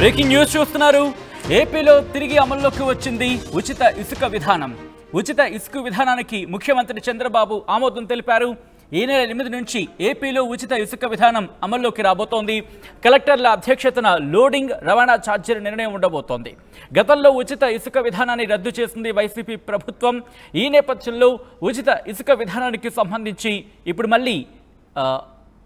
Breaking news చూస్తున్నారు. ఏపీలో తిరిగి అమల్లోకి వచ్చింది ఉచిత ఇసుక విధానం. ఉచిత ఇసుక విధానానికి ముఖ్యమంత్రి చంద్రబాబు ఆమోదం తెలిపారు. ఈ నెల 8 నుంచి ఏపీలో ఉచిత ఇసుక విధానం అమల్లోకి రాబోతోంది. కలెక్టర్ల అధ్యక్షతన లోడింగ్ రవాణా ఛార్జీల నిర్ణయం ఉండబోతోంది. గతంలో ఉచిత ఇసుక విధానాన్ని రద్దు చేసింది వైసీపీ ప్రభుత్వం. ఈ నేపథ్యంలో ఉచిత ఇసుక విధానానికి సంబంధించి ఇప్పుడు మళ్ళీ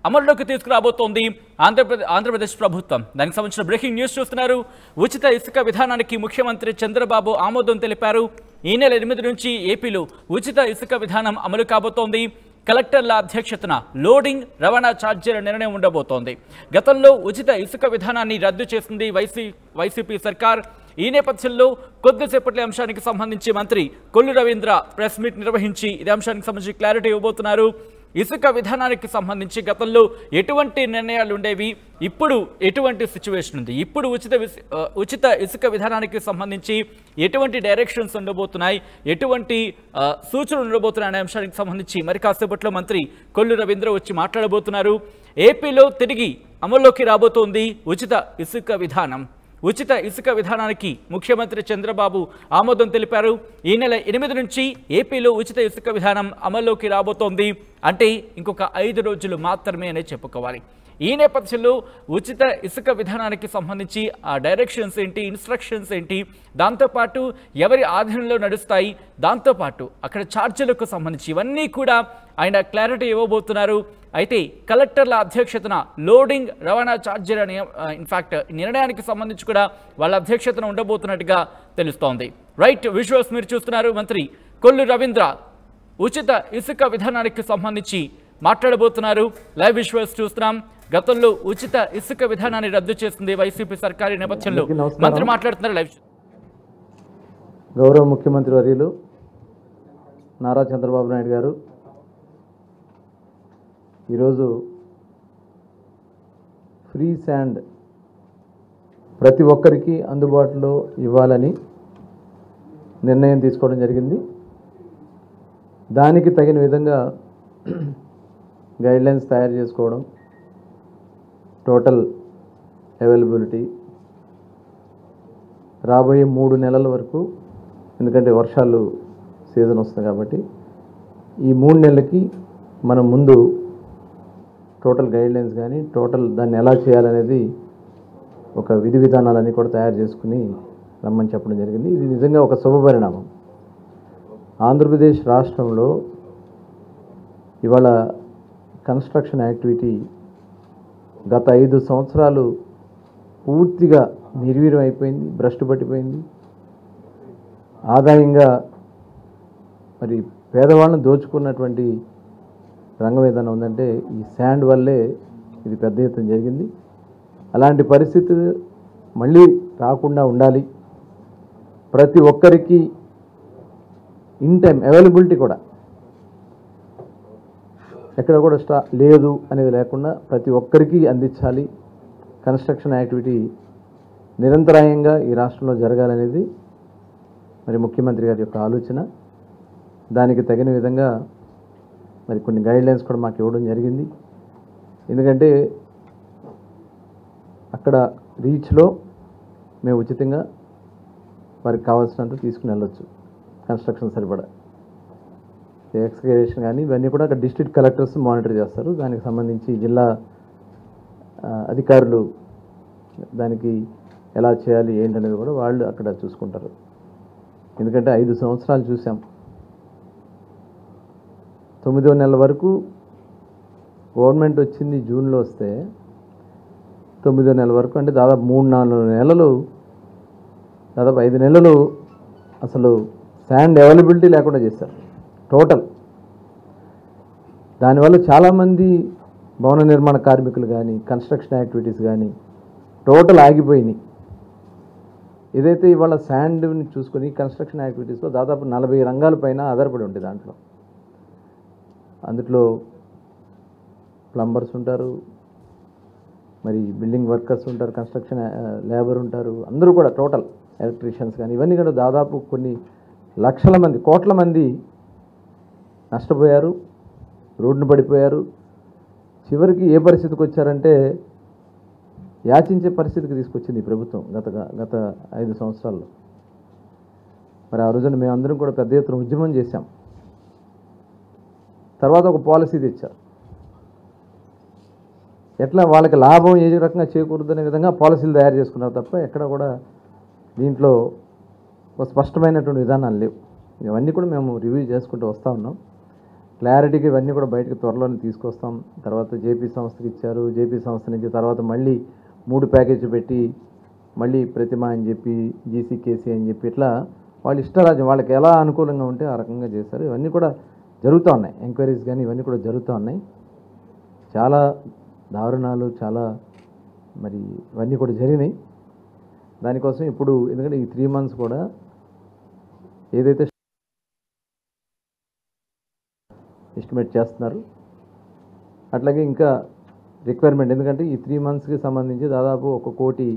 అమల్లోకి తీసుకురాబోతోంది ఆంధ్రప్రదేశ్ ప్రభుత్వం. దానికి సంబంధించిన బ్రేకింగ్ న్యూస్ చూస్తున్నారు. ఉచిత ఇసుక విధానానికి ముఖ్యమంత్రి చంద్రబాబు ఆమోదం తెలిపారు. ఈ నెల 8 నుంచి ఏపీలో ఉచిత ఇసుక విధానం అమలు కాబోతోంది. కలెక్టర్ల అధ్యక్షతన లోడింగ్ రవాణా ఛార్జీల నిర్ణయం ఉండబోతోంది. గతంలో ఉచిత ఇసుక విధానాన్ని రద్దు చేసింది వైసీపీ సర్కార్. ఈ నేపథ్యంలో కొద్దిసేపటి అంశానికి సంబంధించి మంత్రి కొల్లు రవీంద్ర ప్రెస్ మీట్ నిర్వహించి ఇదే అంశానికి సంబంధించి క్లారిటీ ఇవ్వబోతున్నారు. ఇసుక విధానానికి సంబంధించి గతంలో ఎటువంటి నిర్ణయాలు ఉండేవి, ఇప్పుడు ఎటువంటి సిచ్యువేషన్ ఉంది, ఇప్పుడు ఉచిత ఇసుక విధానానికి సంబంధించి ఎటువంటి డైరెక్షన్స్ ఉండబోతున్నాయి, ఎటువంటి సూచనలు ఉండబోతున్నాయి అనే అంశానికి సంబంధించి మరి కాసేపట్లో మంత్రి కొల్లు రవీంద్ర వచ్చి మాట్లాడబోతున్నారు. ఏపీలో తిరిగి అమల్లోకి రాబోతోంది ఉచిత ఇసుక విధానం. ఉచిత ఇసుక విధానానికి ముఖ్యమంత్రి చంద్రబాబు ఆమోదం తెలిపారు. ఈ నెల 8 నుంచి ఏపీలో ఉచిత ఇసుక విధానం అమల్లోకి రాబోతోంది. అంటే ఇంకొక 5 రోజులు మాత్రమే అనే చెప్పుకోవాలి. ఈ నేపథ్యంలో ఉచిత ఇసుక విధానానికి సంబంధించి ఆ డైరెక్షన్స్ ఏంటి, ఇన్స్ట్రక్షన్స్ ఏంటి, దాంతోపాటు ఎవరి ఆధీనంలో నడుస్తాయి, దాంతోపాటు అక్కడ ఛార్జీలకు సంబంధించి ఇవన్నీ కూడా ఆయన క్లారిటీ ఇవ్వబోతున్నారు. అయితే కలెక్టర్ల అధ్యక్షతన లోడింగ్ రవాణా ఛార్జీల ఇన్ఫాక్ట్ నిర్ణయానికి సంబంధించి కూడా వాళ్ళ అధ్యక్షతన ఉండబోతున్నట్టుగా తెలుస్తోంది. రైట్, విజువల్స్ మీరు చూస్తున్నారు. మంత్రి కొల్లు రవీంద్ర ఉచిత ఇసుక విధానానికి సంబంధించి మాట్లాడబోతున్నారు. లైవ్ విజువల్స్ చూస్తున్నాం. గతంలో ఉచిత ఇసుక విధానాన్ని రద్దు చేసింది వైసీపీ సర్కారు నేపథ్యంలో మంత్రి మాట్లాడుతున్నారు. లైవ్. గౌరవ ముఖ్యమంత్రి వర్యులు నారా చంద్రబాబు నాయుడు గారు ఈరోజు ఫ్రీ శాండ్ ప్రతి ఒక్కరికి అందుబాటులో ఇవ్వాలని నిర్ణయం తీసుకోవడం జరిగింది. దానికి తగిన విధంగా గైడ్లైన్స్ తయారు చేసుకోవడం, టోటల్ అవైలబిలిటీ రాబోయే 3 నెలల వరకు, ఎందుకంటే వర్షాలు సీజన్ వస్తుంది కాబట్టి ఈ 3 నెలలకి మనం ముందు టోటల్ గైడ్లైన్స్ కానీ టోటల్ దాన్ని ఎలా చేయాలనేది ఒక విధి విధానాలన్నీ కూడా తయారు చేసుకుని రమ్మని చెప్పడం జరిగింది. ఇది నిజంగా ఒక శుభపరిణామం. ఆంధ్రప్రదేశ్ రాష్ట్రంలో ఇవాళ కన్స్ట్రక్షన్ యాక్టివిటీ గత 5 సంవత్సరాలు పూర్తిగా నిర్వీర్యం అయిపోయింది, భ్రష్టు పట్టిపోయింది. ఆదాయంగా మరి పేదవాళ్ళని దోచుకున్నటువంటి రంగం ఏదైనా ఉందంటే ఈ శాండ్ వల్లే ఇది పెద్ద ఎత్తున జరిగింది. అలాంటి పరిస్థితి మళ్ళీ రాకుండా ఉండాలి. ప్రతి ఒక్కరికి ఇన్ టైం అవైలబిలిటీ కూడా ఎక్కడ కూడా లేదు అనేది లేకుండా ప్రతి ఒక్కరికి అందించాలి. కన్స్ట్రక్షన్ యాక్టివిటీ నిరంతరాయంగా ఈ రాష్ట్రంలో జరగాలనేది మరి ముఖ్యమంత్రి గారి యొక్క ఆలోచన. దానికి తగిన విధంగా మరి కొన్ని గైడ్లైన్స్ కూడా మాకు ఇవ్వడం జరిగింది. ఎందుకంటే అక్కడ రీచ్లో మేము ఉచితంగా వారికి కావాల్సినంత తీసుకుని వెళ్ళొచ్చు. కన్స్ట్రక్షన్ సరిపడా ఎక్స్కవేషన్ కానీ ఇవన్నీ కూడా అక్కడ డిస్ట్రిక్ట్ కలెక్టర్స్ మానిటర్ చేస్తారు. దానికి సంబంధించి జిల్లా అధికారులు దానికి ఎలా చేయాలి ఏంటనేది కూడా వాళ్ళు అక్కడ చూసుకుంటారు. ఎందుకంటే 5 సంవత్సరాలు చూసాం. 9వ నెల వరకు గవర్నమెంట్ వచ్చింది జూన్లో వస్తే 9వ నెల వరకు అంటే దాదాపు 3-4 నెలలు, దాదాపు 5 నెలలు అసలు శాండ్ అవైలబిలిటీ లేకుండా చేశారు టోటల్. దానివల్ల చాలామంది భవన నిర్మాణ కార్మికులు కానీ కన్స్ట్రక్షన్ యాక్టివిటీస్ కానీ టోటల్ ఆగిపోయినాయి. ఏదైతే ఇవాళ శాండ్ని చూసుకొని కన్స్ట్రక్షన్ యాక్టివిటీస్లో దాదాపు 40 రంగాల పైన ఆధారపడి ఉంటుంది. అందులో ప్లంబర్స్ ఉంటారు, మరి బిల్డింగ్ వర్కర్స్ ఉంటారు, కన్స్ట్రక్షన్ లేబర్ ఉంటారు, అందరూ కూడా టోటల్ ఎలక్ట్రీషియన్స్ కానీ ఇవన్నీ కూడా దాదాపు కొన్ని లక్షల మంది, కోట్ల మంది నష్టపోయారు, రోడ్డున పడిపోయారు. చివరికి ఏ పరిస్థితికి వచ్చారంటే యాచించే పరిస్థితికి తీసుకొచ్చింది ఈ ప్రభుత్వం గత 5 సంవత్సరాల్లో. మరి ఆ రోజున మేమందరం కూడా పెద్ద ఎత్తున ఉద్యమం చేశాం. తర్వాత ఒక పాలసీ తెచ్చారు. ఎట్లా వాళ్ళకి లాభం ఏ రకంగా చేకూరుదనే విధంగా పాలసీలు తయారు చేసుకున్నారు తప్ప ఎక్కడ కూడా దీంట్లో ఒక స్పష్టమైనటువంటి విధానాలు లేవు. ఇవన్నీ కూడా మేము రివ్యూ చేసుకుంటూ వస్తూ ఉన్నాం. క్లారిటీగా ఇవన్నీ కూడా బయటకు త్వరలోనే తీసుకొస్తాం. తర్వాత జేపీ సంస్థకి ఇచ్చారు. జేపీ సంస్థ నుంచి తర్వాత మళ్ళీ 3 ప్యాకేజీ పెట్టి మళ్ళీ ప్రతిమ అని చెప్పి జీసీకేసీ అని చెప్పి ఇట్లా వాళ్ళ ఇష్టరాజ్యం వాళ్ళకి ఎలా అనుకూలంగా ఉంటే ఆ రకంగా చేశారు. ఇవన్నీ కూడా జరుగుతూ ఉన్నాయి. ఎంక్వైరీస్ కానీ ఇవన్నీ కూడా జరుగుతూ ఉన్నాయి. చాలా దారుణాలు చాలా మరి ఇవన్నీ కూడా జరిగినాయి. దానికోసం ఇప్పుడు ఎందుకంటే ఈ 3 months కూడా ఏదైతే ఎస్టిమేట్ చేస్తున్నారు అట్లాగే ఇంకా రిక్వైర్మెంట్ ఎందుకంటే ఈ 3 monthsకి సంబంధించి దాదాపు 1 కోటి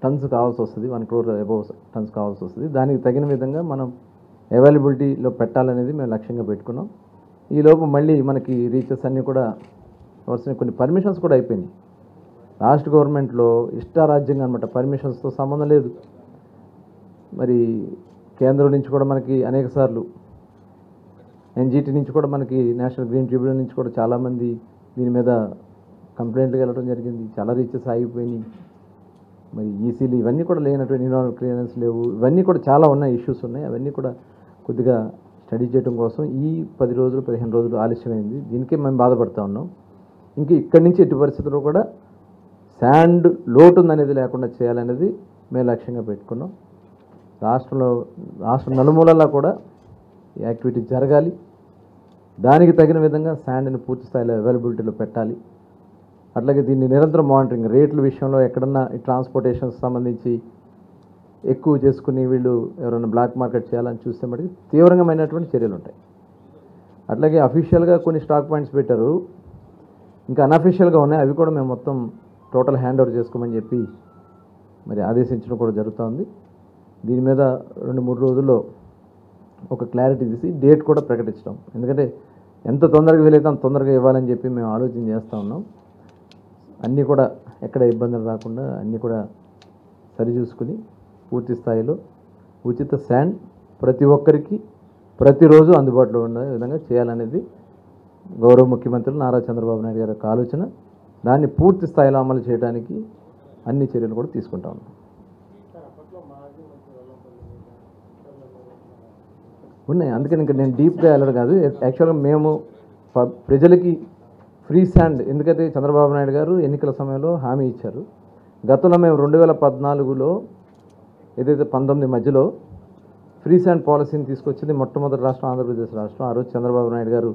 టన్స్ కావాల్సి వస్తుంది. 1 crore అబౌవ్ టన్స్ కావాల్సి వస్తుంది. దానికి తగిన విధంగా మనం అవైలబిలిటీలో పెట్టాలనేది మేము లక్ష్యంగా పెట్టుకున్నాం. ఈలోపు మళ్ళీ మనకి రీచెస్ అన్నీ కూడా వరుస కొన్ని పర్మిషన్స్ కూడా అయిపోయినాయి. లాస్ట్ గవర్నమెంట్లో ఇష్టారాజ్యంగా అనమాట, పర్మిషన్స్తో సంబంధం లేదు. మరి కేంద్రం నుంచి కూడా మనకి అనేక సార్లు ఎన్జిటి నుంచి కూడా మనకి నేషనల్ గ్రీన్ ట్రిబ్యునల్ నుంచి కూడా చాలామంది దీని మీద కంప్లైంట్లు వెళ్ళడం జరిగింది. చాలా రీచెస్ ఆగిపోయినాయి. మరి ఈసీలు ఇవన్నీ కూడా లేనటువంటి ఎన్విరాన్మెంటల్ క్లియరెన్స్ లేవు. ఇవన్నీ కూడా చాలా ఉన్నాయి, ఇష్యూస్ ఉన్నాయి. అవన్నీ కూడా కొద్దిగా స్టడీ చేయడం కోసం ఈ 10 రోజులు 15 రోజులు ఆలస్యమైంది. దీనికే మేము బాధపడుతూ ఉన్నాం. ఇంక ఇక్కడి నుంచి ఎట్టి పరిస్థితుల్లో కూడా శాండ్ లోటు ఉందనేది లేకుండా చేయాలనేది మేము లక్ష్యంగా పెట్టుకున్నాం. రాష్ట్ర నలుమూలలా కూడా ఈ యాక్టివిటీ జరగాలి. దానికి తగిన విధంగా శాండ్ని పూర్తి స్థాయిలో అవైలబిలిటీలో పెట్టాలి. అట్లాగే దీన్ని నిరంతరం మానిటరింగ్, రేట్ల విషయంలో ఎక్కడన్నా ఈ ట్రాన్స్పోర్టేషన్కి సంబంధించి ఎక్కువ చేసుకుని వీళ్ళు ఎవరైనా బ్లాక్ మార్కెట్ చేయాలని చూస్తే మటుకు తీవ్రమైనటువంటి చర్యలు ఉంటాయి. అట్లాగే అఫీషియల్గా కొన్ని స్టాక్ పాయింట్స్ పెట్టారు, ఇంకా అన్అఫీషియల్గా ఉన్నాయి. అవి కూడా మేము మొత్తం టోటల్ హ్యాండ్ ఓవర్ చేసుకోమని చెప్పి మరి ఆదేశించడం కూడా జరుగుతుంది. దీని మీద 2-3 రోజుల్లో ఒక క్లారిటీ తీసి డేట్ కూడా ప్రకటించడం. ఎందుకంటే ఎంత తొందరగా వీలైతే అంత తొందరగా ఇవ్వాలని చెప్పి మేము ఆలోచన చేస్తూ ఉన్నాం. అన్నీ కూడా ఎక్కడ ఇబ్బందులు రాకుండా అన్నీ కూడా సరిచూసుకుని పూర్తి స్థాయిలో ఉచిత శాండ్ ప్రతి ఒక్కరికి ప్రతిరోజు అందుబాటులో ఉండే విధంగా చేయాలనేది గౌరవ ముఖ్యమంత్రి నారా చంద్రబాబు నాయుడు గారి యొక్క ఆలోచన. దాన్ని పూర్తి స్థాయిలో అమలు చేయడానికి అన్ని చర్యలు కూడా తీసుకుంటా ఉన్నాం. ఉన్నాయి, అందుకని ఇంకా నేను డీప్గా వెళ్ళడం కాదు. యాక్చువల్గా మేము ప్రజలకి ఫ్రీ శాండ్, ఎందుకంటే చంద్రబాబు నాయుడు గారు ఎన్నికల సమయంలో హామీ ఇచ్చారు. గతంలో మేము 2014లో ఏదైతే 19 మధ్యలో ఫ్రీ శాండ్ పాలసీని తీసుకొచ్చింది మొట్టమొదటి రాష్ట్రం ఆంధ్రప్రదేశ్ రాష్ట్రం. ఆ రోజు చంద్రబాబు నాయుడు గారు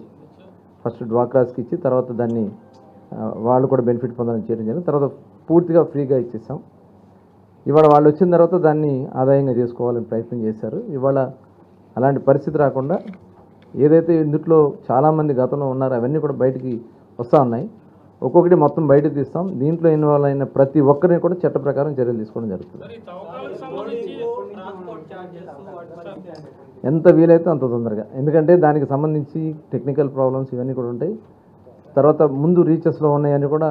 ఫస్ట్ డ్వాక్రాస్కి ఇచ్చి తర్వాత దాన్ని వాళ్ళు కూడా బెనిఫిట్ పొందాలని చేయడం జరిగింది. తర్వాత పూర్తిగా ఫ్రీగా ఇచ్చేసాం. ఇవాళ వాళ్ళు వచ్చిన తర్వాత దాన్ని ఆదాయంగా చేసుకోవాలని ప్రయత్నం చేశారు. ఇవాళ అలాంటి పరిస్థితి రాకుండా ఏదైతే ఇందులో చాలామంది గతంలో ఉన్నారో అవన్నీ కూడా బయటికి వస్తూ ఉన్నాయి. ఒక్కొక్కటి మొత్తం బయటకు తీస్తాం. దీంట్లో ఇన్వాల్వ్ అయిన ప్రతి ఒక్కరిని కూడా చట్ట ప్రకారం చర్యలు తీసుకోవడం జరుగుతుంది. ఎంత వీలైతే అంత తొందరగా, ఎందుకంటే దానికి సంబంధించి టెక్నికల్ ప్రాబ్లమ్స్ ఇవన్నీ కూడా ఉంటాయి. తర్వాత ముందు రీచెస్లో ఉన్నాయని కూడా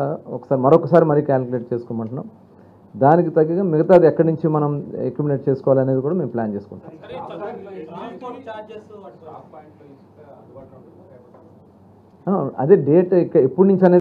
మరొకసారి మరీ క్యాలిక్యులేట్ చేసుకోమంటున్నాం. దానికి తగ్గగా మిగతాది ఎక్కడి నుంచి మనం అక్యుములేట్ చేసుకోవాలనేది కూడా మేము ప్లాన్ చేసుకుంటాం. అదే డేట్ ఎప్పటి నుంచి అనేది